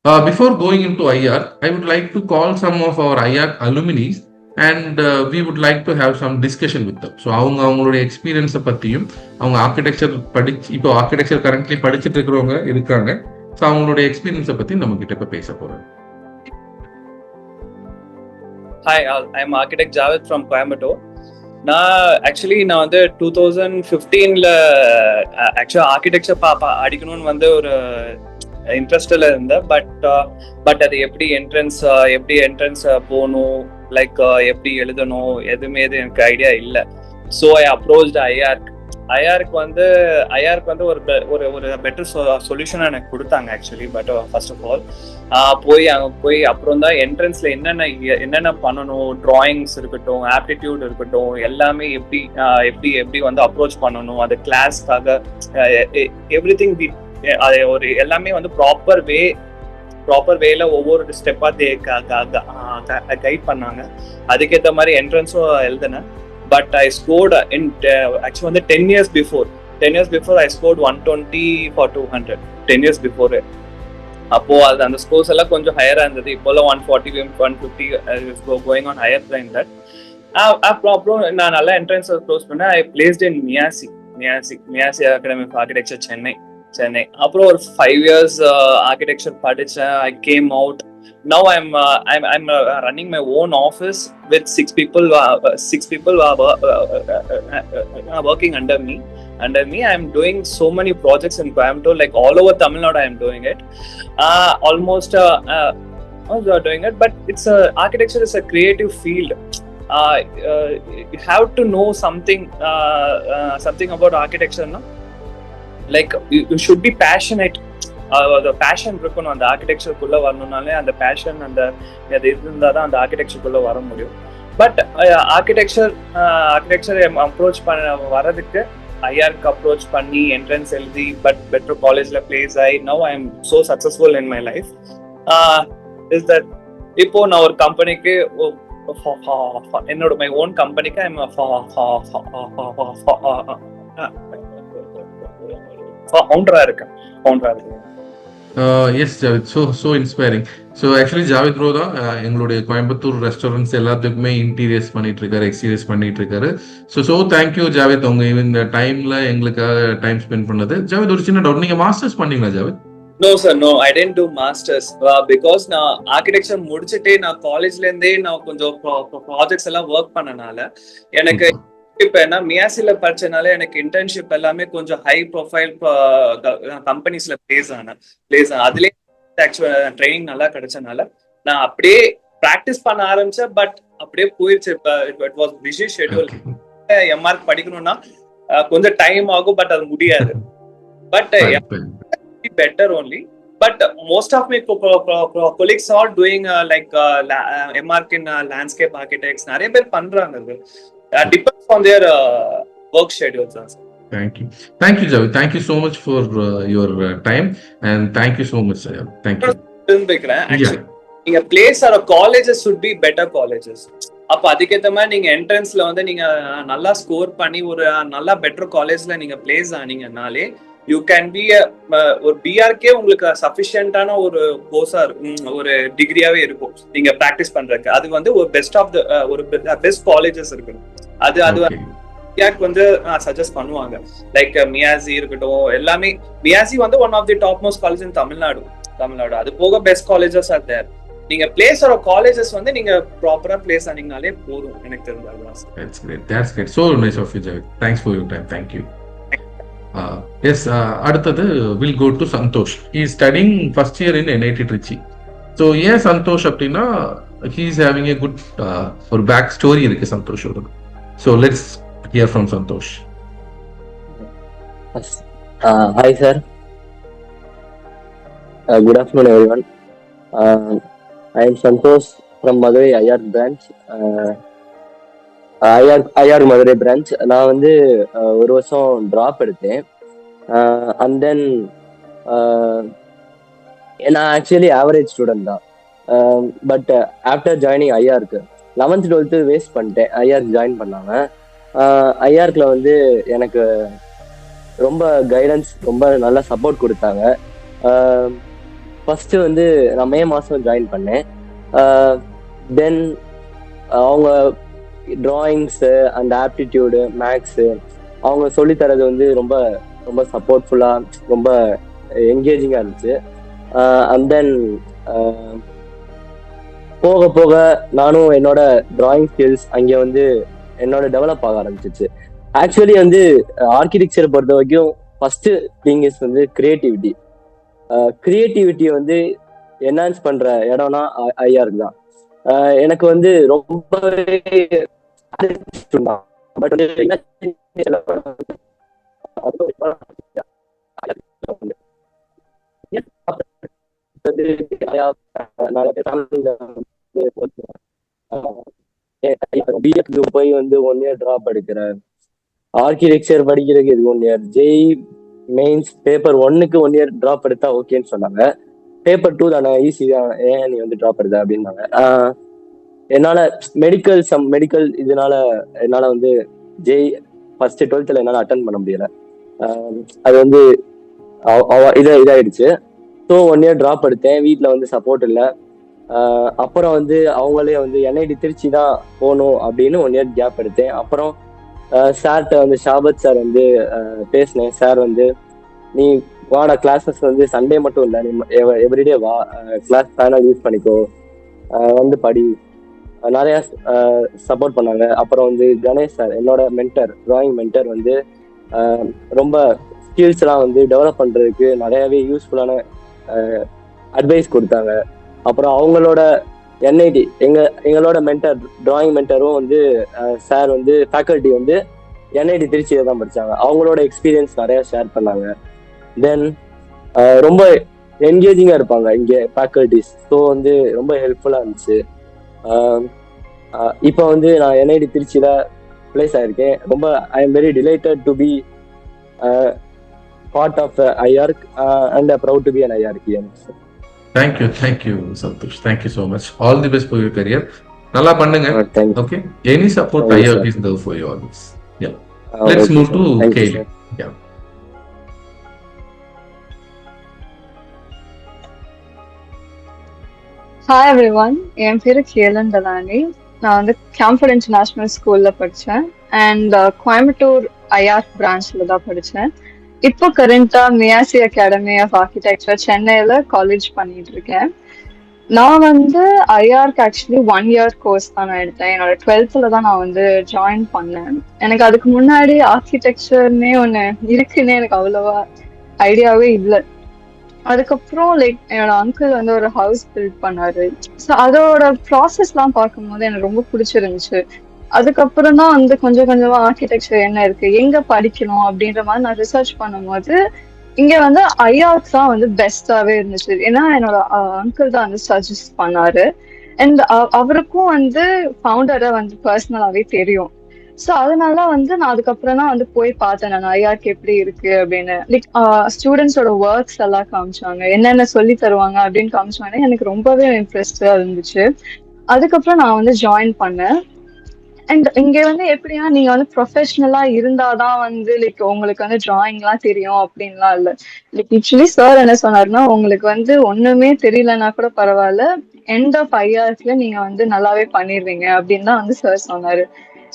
Before going into IR, I would like to call some of our IR alumni and we would like to have some discussion with them. So அவங்களுடைய எக்ஸ்பீரியன்ஸை பற்றியும் அவங்க architecture இப்போ architecture currently படிச்சுட்டு இருக்கிறவங்க இருக்காங்க. So அவங்களுடைய எக்ஸ்பீரியன்ஸை பற்றி நம்ம கிட்ட இப்போ பேச போகிறோம். Hi, I'm architect Javed from Coimbatore. நான் வந்து 2015ல ஆக்சுவலா ஆர்கிடெக்சர் அடிக்கணும்னு வந்து ஒரு இன்ட்ரெஸ்ட்ல இருந்தேன். பட் அது எப்படி என்ட்ரன்ஸ் போகணும், லைக் எப்படி எழுதணும், எதுவுமே எனக்கு ஐடியா இல்லை. ஸோ ஐ அப்ரோச்ட் ஐஆருக்கு வந்து ஒரு பெட்டர் சொல்யூஷன் எனக்கு கொடுத்தாங்க actually. But first of all போய் அப்புறம் தான் என்ட்ரன்ஸ்ல என்னென்ன பண்ணணும், டிராயிங்ஸ் இருக்கட்டும், ஆப்டிடியூட் இருக்கட்டும், எல்லாமே எப்படி வந்து அப்ரோச் பண்ணணும், அது கிளாஸ்க்காக எவ்ரி திங் அது எல்லாமே வந்து ப்ராப்பர் வேல ஒவ்வொரு ஸ்டெப்பா கைட் பண்ணாங்க. அதுக்கேற்ற மாதிரி என்ட்ரன்ஸும் எழுதினேன். But I scored actually வந்து 10 years before I scored 120 for 200 10 years before. அப்போ அது அந்த ஸ்கோர்ஸ் எல்லாம் கொஞ்சம் ஹையரா இருந்தது. இப்போலாம் 140 150 going on higher than that. அப்புறம் நான் நல்லா என்ட்ரன்ஸ் க்ளோஸ் பண்ணேன். I placed in MIASI academy of architecture Chennai. அப்புறம் ஒரு 5 years ஆர்கிடெக்சர் படிச்சேன். I came out. Now I'm running my own office with 6 people working under me. I'm doing so many projects in Coimbatore, like all over Tamil Nadu. I'm doing it almost doing it. But it's architecture is a creative field. You have to know something about architecture, no? Like you should be passionate. அந்த fashion இருக்கணும். அந்த ஆர்கிடெக்சருக்குள்ள வரணும்னாலே அந்த fashion அந்த இருந்தால் தான் அந்த ஆர்கிடெக்சருக்குள்ள வர முடியும். பட் ஆர்கிடெக்சர் அப்ரோச் வரதுக்கு ஐஆருக்கு அப்ரோச் பண்ணி என்ட்ரன்ஸ் எழுதி பட் பெட்டர் காலேஜ்ல பிளேஸ் ஆகி now I am so successful in my life. Is that இப்போ நான் ஒரு கம்பெனிக்கு என்னோட மை ஓன் கம்பெனிக்கு ஐ எம் ஃபவுண்டரா இருக்கேன். Yes Javid, so inspiring. So actually Javid bro தான் எங்களுடைய கோயம்புத்தூர் ரெஸ்டாரண்ட்ஸ் எல்லாத்துக்குமே இன்டீரியர்ஸ் பண்ணிட்டு இருக்காரு, எக்ஸ்டீரியர்ஸ் பண்ணிட்டு இருக்காரு. ஸோ தேங்க்யூ ஜாவித், உங்க இந்த டைம்ல எங்களுக்காக டைம் ஸ்பெண்ட் பண்ணது. ஜாவித், ஒரு சின்ன டவுட், நீங்க மாஸ்டர்ஸ் பண்ணீங்களா Javid? No sir, no, I didn't do masters because நான் ஆர்கிடெக்சர் முடிச்சிட்டே நான் காலேஜ்ல இருந்தே நான் கொஞ்சம் ப்ராஜெக்ட்ஸ் எல்லாம் ஒர்க் பண்ணனால எனக்கு இப்ப என்ன மியாசில படிச்சனால எனக்கு இன்டர்ன்ஷிப் எல்லாமே கொஞ்சம் ஹை ப்ரொஃபைல் கம்பெனிஸ்ல பிளேஸ் ஆனேன். அதுலயே ஆக்சுவலா ட்ரைனிங் நல்லா கிடைச்சனால நான் அப்படியே பிராக்டிஸ் பண்ண ஆரம்பிச்சேன். பட் அப்படியே போயிடுச்சு. It was busy schedule. MArch படிக்கணும்னா கொஞ்சம் டைம் ஆகும், பட் அது முடியாது. But better only. But most of my colleagues are doing like MArch in landscape architects. நிறைய பேர் பண்றாங்க. Depends on their work schedules also. Thank you Javed, thank you so much for your time and thank you so much sir. Thank you. Actually நீங்க place or colleges should be better colleges. அப்ப அதுக்கேற்ற மாதிரி நீங்க என்ட்ரன்ஸ்ல வந்து நீங்க நல்லா score பண்ணி ஒரு நல்லா பெட்டர் காலேஜ்ல நீங்க பிளேஸ் ஆனீங்கன்னாலே யூ கேன் பி ஒரு பிஆர்கே உங்களுக்கு சஃபிஷியன்டான ஒரு கோர்ஸா இருக்கும், ஒரு டிகிரியாவே இருக்கும் நீங்க பிராக்டிஸ் பண்றதுக்கு. அது வந்து ஒரு பெஸ்ட் ஆஃப் த ஒரு பெஸ்ட் காலேஜஸ் இருக்கணும். அது வந்து சஜஸ்ட் பண்ணுவாங்க. லைக் மியாசி இருக்கட்டும், எல்லாமே மியாசி வந்து one of the top most college in Tamil Nadu. அது போக பெஸ்ட் காலேஜஸ் ஆர் தேர். நீங்க பிளேஸ் ஆர் காலேஜஸ் வந்து நீங்க ப்ராப்பரா பிளேஸ் ஆனீங்கனாலே போதும் எனக்கு தெரிஞ்சது. That's great. So nice of you Javed. Thanks for your time. Thank you. Yes, அடுத்தது will go to Santosh. He is studying first year in NIT Trichy. So ஏன் சந்தோஷ் அப்படின்னா he is having a good ஒரு back story இருக்கு சந்தோஷோட. So let's hear from Santosh. Hi sir. Good afternoon everyone. I am Santosh from Madurai IR branch. IR Madurai branch. நான் வந்து ஒரு வருஷம் drop எடுத்தேன். And then நான் ஆக்சுவலி ஆவரேஜ் ஸ்டூடெண்ட் தான். But after joining ஐஆருக்கு 11th 12th வேஸ்ட் பண்ணிட்டேன். ஐஆருக்கு ஜாயின் பண்ணாங்க. ஐஆர்க்கில் வந்து எனக்கு ரொம்ப கைடன்ஸ், ரொம்ப நல்லா சப்போர்ட் கொடுத்தாங்க. ஃபர்ஸ்ட் வந்து நான் மே மாசம் ஜாயின் பண்ணேன். தென் அவங்க டிராயிங்ஸு அந்த ஆப்டிடியூடு மேக்ஸு அவங்க சொல்லித்தரது வந்து ரொம்ப ரொம்ப சப்போர்ட்ஃபுல்லாக ரொம்ப என்கேஜிங்காக இருந்துச்சு. அண்ட் தென் போக போக நானும் என்னோட டிராயிங் ஸ்கில்ஸ் அங்கே வந்து என்னோட டெவலப் ஆக ஆரம்பிச்சிச்சு. ஆக்சுவலி வந்து ஆர்கிடெக்சரை பொறுத்த வரைக்கும் ஃபர்ஸ்ட் திங் இஸ் வந்து கிரியேட்டிவிட்டி. கிரியேட்டிவிட்டியை வந்து என்ஹான்ஸ் பண்ற இடம்னா ஐஆருக்கு தான். எனக்கு வந்து ரொம்பவே பட் போய் வந்து 1 year டிராப் எடுக்கிறேன். ஆர்கிடெக்சர் படிக்கிறதுக்கு இது 1 year. ஜெய் மெயின்ஸ் பேப்பர் 1க்கு 1 year டிராப் எடுத்தா ஓகேன்னு சொன்னாங்க. பேப்பர் 2 தானே ஈஸி தான், ஏன் நீ வந்து டிராப் எடுத்த அப்படின்னாங்க. என்னால மெடிக்கல் இதனால என்னால வந்து ஜெய் ஃபர்ஸ்ட் 12th என்னால அட்டன் பண்ண முடியல. அது வந்து இதாயிடுச்சு. ஸோ 1 year டிராப் எடுத்தேன். வீட்டில் வந்து சப்போர்ட் இல்லை. அப்புறம் வந்து அவங்களே வந்து என்ஐடி திருச்சி தான் போகணும் அப்படின்னு 1 year கேப் எடுத்தேன். அப்புறம் சார்கிட்ட வந்து ஷாபத் சார் வந்து பேசினேன். சார் வந்து நீ வாடா கிளாஸஸ் வந்து சண்டே மட்டும் இல்லை, நீ எவ்ரிடே வா, கிளாஸ் பேனல் யூஸ் பண்ணிக்கோ, வந்து படி, நிறைய சப்போர்ட் பண்ணாங்க. அப்புறம் வந்து கணேஷ் சார் என்னோட மென்டர், டிராயிங் மென்டர் வந்து ரொம்ப ஸ்கில்ஸ்லாம் வந்து டெவலப் பண்ணுறதுக்கு நிறையாவே யூஸ்ஃபுல்லான அட்வைஸ் கொடுத்தாங்க. அப்புறம் அவங்களோட என்ஐடி எங்களோட மென்டர் டிராயிங் மென்டரும் வந்து சார் வந்து ஃபேக்கல்ட்டி வந்து என்ஐடி திருச்சியில தான் படித்தாங்க. அவங்களோட எக்ஸ்பீரியன்ஸ் நிறையா ஷேர் பண்ணாங்க. தென் ரொம்ப என்கேஜிங்காக இருப்பாங்க இங்கே ஃபேக்கல்ட்டிஸ். ஸோ வந்து ரொம்ப ஹெல்ப்ஃபுல்லாக இருந்துச்சு. இப்போ வந்து நான் என்ஐடி திருச்சியில் பிளேஸ் ஆயிருக்கேன். ரொம்ப I am very delighted to be part of IARC and proud to be an IARCian. Thank you Santosh, thank you so much. All the best for your career. நல்லா பண்ணுங்க. Okay, any support IRK is there for you always. Yeah, let's move to Kaylee. Yeah, Hi everyone, என் பேரு gallon தலானி. நான் வந்து Camford international ஸ்கூல்ல படித்தேன் and Coimbatore ஐஆர்க் பிரான்ச்ல தான் படித்தேன். இப்போ கரண்டா மியாசி அகாடமி ஆஃப் ஆர்கிடெக்சர் சென்னையில காலேஜ் பண்ணிட்டு இருக்கேன். நான் வந்து ஐஆர்க் ஆக்சுவலி 1 year கோர்ஸ் தான் நான் எடுத்தேன். என்னோட 12th தான் நான் வந்து ஜாயின் பண்ணேன். எனக்கு அதுக்கு முன்னாடி ஆர்கிடெக்சர்னே ஒன்று இருக்குன்னே எனக்கு அவ்வளவா ஐடியாவே இல்லை. அதுக்கப்புறம் லைக் என்னோட அங்கிள் வந்து ஒரு ஹவுஸ் பில்ட் பண்ணாரு. ஸோ அதோட ப்ராசஸ்லாம் பார்க்கும்போது எனக்கு ரொம்ப பிடிச்சிருந்துச்சு. அதுக்கப்புறம் தான் வந்து கொஞ்சம் கொஞ்சமா ஆர்கிடெக்சர் என்ன இருக்கு, எங்க படிக்கணும் அப்படின்ற மாதிரி நான் ரிசர்ச் பண்ணும்போது இங்க வந்து ஐஆர்க் தான் வந்து பெஸ்டாவே இருந்துச்சு. ஏன்னா என்னோட அங்கிள் தான் வந்து சஜஸ்ட் பண்ணாரு. அண்ட் அவருக்கும் வந்து ஃபவுண்டரை வந்து பர்சனலாவே தெரியும். ஸோ அதனால வந்து நான் அதுக்கப்புறம் தான் வந்து போய் பார்த்தேன் நான் ஐஆர்க் எப்படி இருக்கு அப்படின்னு. லைக் ஸ்டூடெண்ட்ஸோட ஒர்க்ஸ் எல்லாம் காமிச்சாங்க, என்னென்ன சொல்லி தருவாங்க அப்படின்னு காமிச்சாங்க. எனக்கு ரொம்பவே இன்ட்ரெஸ்டா இருந்துச்சு. அதுக்கப்புறம் நான் வந்து ஜாயின் பண்ணேன். அண்ட் இங்க வந்து எப்படின்னா நீங்க வந்து ப்ரொஃபஷனலா இருந்தாதான் வந்து லைக் உங்களுக்கு வந்து டிராயிங்லாம் தெரியும் அப்படின்லாம் இல்லை. லைக் ஆக்சுவலி சார் என்ன சொன்னாருன்னா, உங்களுக்கு வந்து ஒண்ணுமே தெரியலன்னா கூட பரவாயில்ல, எண்ட் ஆஃப் ஐஆர்ஸ்ல நீங்க வந்து நல்லாவே பண்ணிடுவீங்க அப்படின்னு தான் வந்து சார் சொன்னாரு.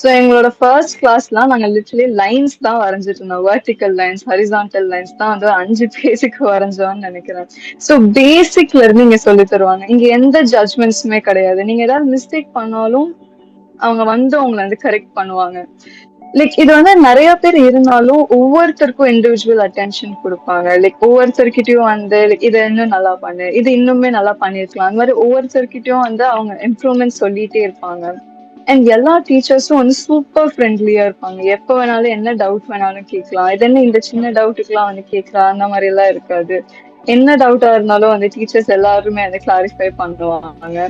ஸோ எங்களோட ஃபர்ஸ்ட் கிளாஸ்லாம் நாங்கள் லிட்டரலி லைன்ஸ் தான் வரைஞ்சிட்டு இருந்தோம். வெர்டிக்கல் லைன்ஸ், ஹரிசான்டல் லைன்ஸ் தான் வந்து 5 பேஜுக்கு வரைஞ்சோம்னு நினைக்கிறேன். ஸோ பேசிக்ல இருந்து இங்க சொல்லி தருவாங்க. இங்க எந்த ஜட்மெண்ட்ஸுமே கிடையாது. நீங்க ஏதாவது மிஸ்டேக் பண்ணாலும் அவங்க வந்து உங்களை வந்து கரெக்ட் பண்ணுவாங்க. லைக் இது வந்து நிறைய பேர் இருந்தாலும் ஒவ்வொருத்தருக்கும் இண்டிவிஜுவல் அட்டென்ஷன் கொடுப்பாங்க. லைக் ஒவ்வொருத்தர்கிட்டயும் வந்து இதை இன்னும் நல்லா பண்ணு, இது இன்னுமே நல்லா பண்ணிருக்கலாம், அந்த மாதிரி ஒவ்வொருத்தர்கிட்டயும் வந்து அவங்க இம்ப்ரூவ்மெண்ட் சொல்லிட்டே இருப்பாங்க. அண்ட் எல்லா டீச்சர்ஸும் வந்து சூப்பர் ஃப்ரெண்ட்லியா இருப்பாங்க. எப்ப வேணாலும் என்ன டவுட் வேணாலும் கேட்கலாம். இது என்ன இந்த சின்ன டவுட்டுக்குலாம் வந்து கேட்கலாம், அந்த மாதிரி எல்லாம் இருக்காது. என்ன டவுட்டா இருந்தாலும் வந்து டீச்சர்ஸ் எல்லாருமே வந்து கிளாரிஃபை பண்ணுவாங்க.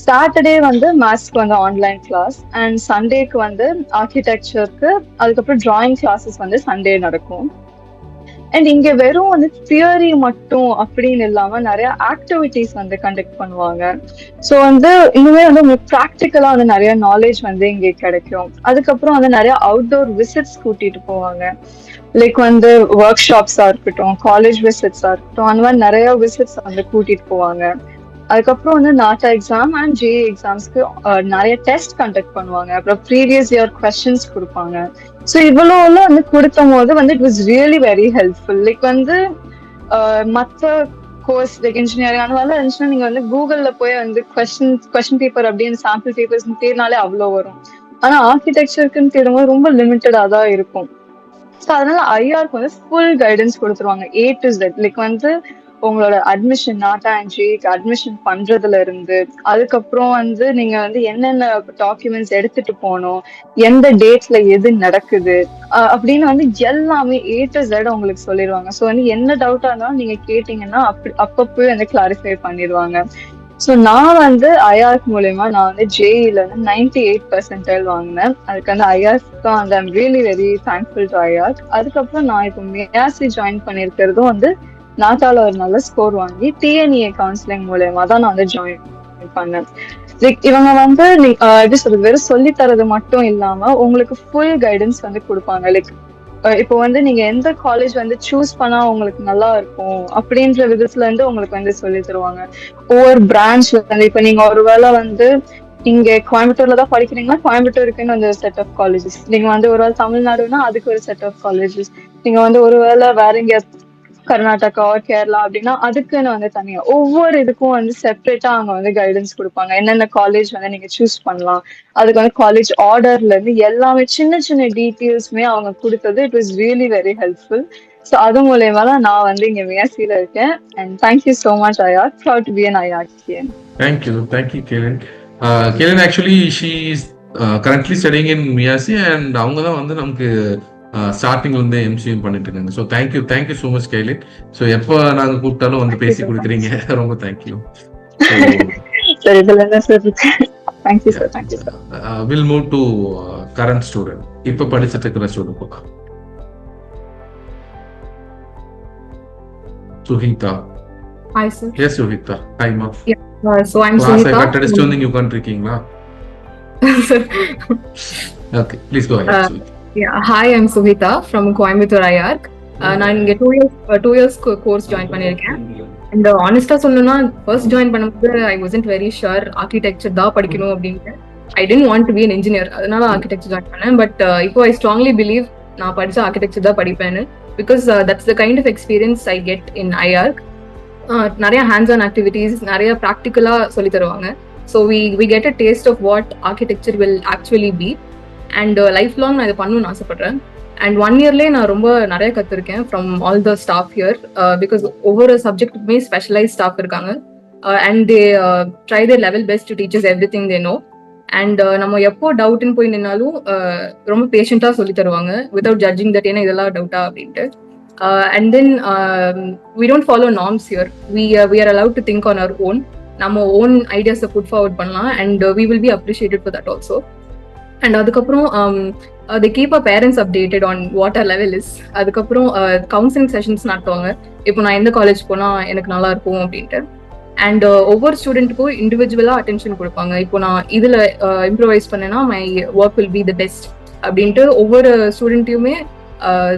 சாட்டர்டே வந்து மேத்ஸ்க்கு வந்து ஆன்லைன் கிளாஸ் அண்ட் சண்டேக்கு வந்து ஆர்கிடெக்சருக்கு, அதுக்கப்புறம் டிராயிங் கிளாஸஸ் வந்து சண்டே நடக்கும். அண்ட் இங்க வெறும் வந்து தியரி மட்டும் அப்படின்னு இல்லாம நிறைய ஆக்டிவிட்டிஸ் வந்து கண்டக்ட் பண்ணுவாங்க. ஸோ வந்து இனிமே வந்து உங்களுக்கு ப்ராக்டிக்கலா வந்து நிறைய நாலேஜ் வந்து இங்கே கிடைக்கும். அதுக்கப்புறம் வந்து நிறைய அவுட்டோர் விசிட்ஸ் கூட்டிட்டு போவாங்க. லைக் வந்து ஒர்க் ஷாப்ஸா இருக்கட்டும், காலேஜ் விசிட்ஸா இருக்கட்டும், அந்த மாதிரி நிறைய விசிட்ஸ் வந்து கூட்டிட்டு போவாங்க. அதுக்கப்புறம் வந்து நாட்டா எக்ஸாம் அண்ட் ஜேஇ எக்ஸாம்ஸ்க்கு நிறைய டெஸ்ட் கண்டக்ட் பண்ணுவாங்க. அப்புறம் ப்ரீவியஸ் இயர் கொஸ்டின்ஸ் கொடுப்பாங்க. ஸோ இவ்வளோலாம் வந்து கொடுக்கும் போது வந்து it was really very helpful. Like வந்து மற்ற கோர்ஸ் லைக் இன்ஜினியரிங் அந்த மாதிரிலாம் இருந்துச்சுன்னா நீங்க வந்து கூகுள்ல போய் வந்து கொஸ்டின் பேப்பர் அப்படின்னு சாம்பிள் பேப்பர்ஸ் தேடினாலே அவ்வளோ வரும். ஆனா ஆர்கிடெக்சருக்குன்னு தேடும்போது ரொம்ப லிமிட்டடா தான் இருக்கும். ஸோ அதனால ஐஆர்க்கு வந்து ஃபுல் கைடன்ஸ் கொடுத்துருவாங்க A to Z. லைக் வந்து உங்களோட அட்மிஷன் நாட்டா அண்ட் ஜேஇக்கு அட்மிஷன் பண்றதுல இருந்து, அதுக்கப்புறம் வந்து நீங்க வந்து என்னென்ன டாக்குமெண்ட்ஸ் எடுத்துட்டு போகணும், எந்த டேட்ஸ்ல எது நடக்குது அப்படின்னு வந்து எல்லாமே A to Z உங்களுக்கு சொல்லிடுவாங்க. ஸோ வந்து என்ன டவுட்டா இருந்தாலும் நீங்க கேட்டீங்கன்னா அப்பப்போ வந்து கிளாரிஃபை பண்ணிடுவாங்க. ஸோ நான் வந்து ஐஆர்க் மூலயமா நான் வந்து ஜேஇல வந்து 98% வாங்கினேன். அதுக்கு வந்து ஐஆர்க் தான் வந்து I'm really very thankful to IARC. அதுக்கப்புறம் நான் இப்போ மியாசி ஜாயின் பண்ணியிருக்கிறதும் வந்து நாட்டால ஒரு நல்ல ஸ்கோர் வாங்கி டிஎன்இஏ கவுன்சிலிங் மூலயமா தான் நான் வந்து ஜாயின் பண்ணேன். லைக் இவங்க வந்து எப்படி சொல்றது, வெறும் சொல்லி தரது மட்டும் இல்லாம உங்களுக்கு ஃபுல் கைடன்ஸ் வந்து கொடுப்பாங்க. லைக் இப்போ வந்து நீங்க எந்த காலேஜ் வந்து சூஸ் பண்ணா உங்களுக்கு நல்லா இருக்கும் அப்படின்ற விதத்துல இருந்து உங்களுக்கு வந்து சொல்லி தருவாங்க. ஒவ்வொரு பிரான்ச்ல வந்து இப்ப நீங்க ஒருவேளை வந்து இங்க கோயம்புத்தூர்ல தான் படிக்கிறீங்கன்னா கோயம்புத்தூருக்குன்னு வந்து ஒரு செட் ஆஃப் காலேஜஸ், நீங்க வந்து ஒருவேளை தமிழ்நாடுனா அதுக்கு ஒரு செட் ஆஃப் காலேஜஸ், நீங்க வந்து ஒருவேளை வேற எங்க கர்நாடகா கேரளா அப்படின்னா அதுக்குன்னு வந்து தனியா ஒவ்வொரு இதுக்கும் வந்து செப்பரேட்டா அவங்க வந்து கைடன்ஸ் கொடுப்பாங்க. என்னென்ன காலேஜ் வந்து நீங்க சூஸ் பண்ணலாம், அதுக்கு வந்து காலேஜ் ஆர்டர்ல இருந்து எல்லாமே சின்ன சின்ன டீட்டெயில்ஸுமே அவங்க கொடுத்தது it was really very helpful. So அது மூலயமா தான் நான் வந்து இங்க மியாசில இருக்கேன். And thank you so much IR, proud to be an IARC. Thank you Kelan. Kelan actually she is currently studying in MIASI and அவங்க தான் வந்து நமக்கு ஸ்டார்டிங்ல இருந்து எம்சிஎம் பண்ணிட்டு இருக்காங்க. So thank you so much Kelin. So எப்போ நாங்க கூப்பிட்டாலும் வந்து பேசி கொடுக்குறீங்க, ரொம்ப thank you. Will move to current student, இப்போ படிச்சுட்டு இருக்கிற student Suhita. Hi sir. Yes Suhita, hi ma. Yeah. So I'm Class Suhita. I got to வந்து உட்கார்ந்திருக்கீங்களா? Okay, please go ahead. Suhita. Yeah, hi, I'm Suhita from Coimbatore IARC. நான் இங்க 2 years course join பண்ணியிருக்கேன். And ஆனஸ்டா சொல்லணும்னா first join பண்ணும்போது I wasn't very sure architecture தான் படிக்கணும் அப்படின்ட்டு. I didn't want to be an engineer, அதனால ஆர்கிடெக்சர் ஜாயின் பண்ணேன். பட் இப்போ ஐ ஸ்ட்ராங்லி பிலீவ் நான் படிச்ச ஆர்கிடெக்சர் தான் படிப்பேன்னு, because that's the kind of experience I get in IARC. நிறைய ஹேண்ட்ஸ் ஆன் ஆக்டிவிட்டீஸ், நிறைய ப்ராக்டிக்கலா சொல்லி தருவாங்க. So we get a taste of what architecture will actually B. And life long நான் இதை பண்ணணும்னு ஆசைப்படுறேன். அண்ட் 1 yearலேயே நான் ரொம்ப நிறைய கற்றுருக்கேன் from all the staff here, because ஒவ்வொரு சப்ஜெக்ட்டுக்குமே ஸ்பெஷலைஸ் ஸ்டாஃப் இருக்காங்க. And they try their level best to teachers everything they know. And நம்ம எப்போ டவுட்னு போய் நின்னாலும் ரொம்ப பேஷண்ட்டாக சொல்லி தருவாங்க வித்வுட் ஜட்ஜிங் தட் ஏன்னா இதெல்லாம் டவுட்டா அப்படின்ட்டு. And then we don't follow norms here. We are allowed to think on our own. நம்ம ஓன் ஐடியாஸை புட் ஃபார்வர்ட் பண்ணலாம் and we will be appreciated for that also. And அதுக்கப்புறம் they keep our parents updated on what our level is. அதுக்கப்புறம் counselling sessions நடத்துவாங்க, இப்போ நான் எந்த college போனால் எனக்கு நல்லா இருக்கும் அப்படின்ட்டு. அண்ட் ஒவ்வொரு ஸ்டூடெண்ட்டுக்கும் இண்டிவிஜுவலாக அட்டென்ஷன் கொடுப்பாங்க. இப்போ நான் இதில் இம்ப்ரூவைஸ் பண்ணேன்னா my work will be the best அப்படின்ட்டு ஒவ்வொரு ஸ்டூடெண்ட்டையுமே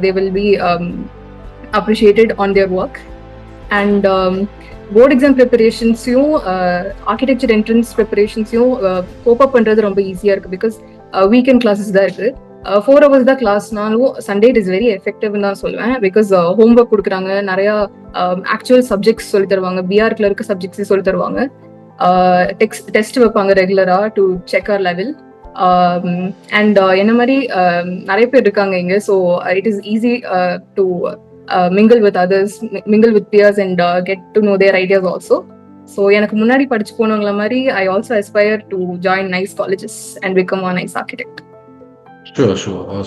they will be appreciated on their work. And board exam ப்ரிப்பரேஷன்ஸையும் ஆர்கிடெக்சர் என்ட்ரன்ஸ் ப்ரிப்பரேஷன்ஸையும் கோப் அப் பண்ணுறது ரொம்ப ஈஸியாக இருக்குது, பிகாஸ் வீக்கெண்ட் கிளாஸஸ் தான் இருக்குது. 4 hours தான் கிளாஸ்னாலும் சண்டே இட் இஸ் வெரி எஃபெக்டிவ்னு தான் சொல்லுவேன், பிகாஸ் ஹோம் ஒர்க் கொடுக்குறாங்க, நிறையா ஆக்சுவல் சப்ஜெக்ட்ஸ் சொல்லி தருவாங்க, பிஆர்க்கில் இருக்க சப்ஜெக்ட்ஸே சொல்லி தருவாங்க, டெஸ்ட் வைப்பாங்க ரெகுலராக to check our level. And என்ன மாதிரி நிறைய பேர் இருக்காங்க இங்கே. So it is easy to mingle with others, mingle with peers and get to know their ideas also. So எனக்கு முன்னாடி படிச்சு போனவங்கள மாதிரி I also aspire to join nice colleges and become a nice architect. Sure.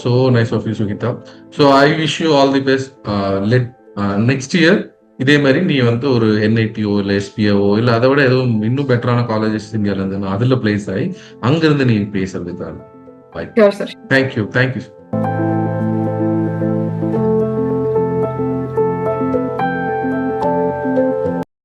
So nice of you, Suhita. So I wish you all the best. Next year இதே மாதிரி நீ வந்து ஒரு NITO இல்லை SPO இல்லை அதை விட எதுவும் இன்னும் பெட்டரான காலேஜஸ் இந்தியாவில் இருந்து அதில் பிளேஸ் ஆகி அங்கிருந்து நீ பேசுறதுக்கான. Sure sir. Thank you.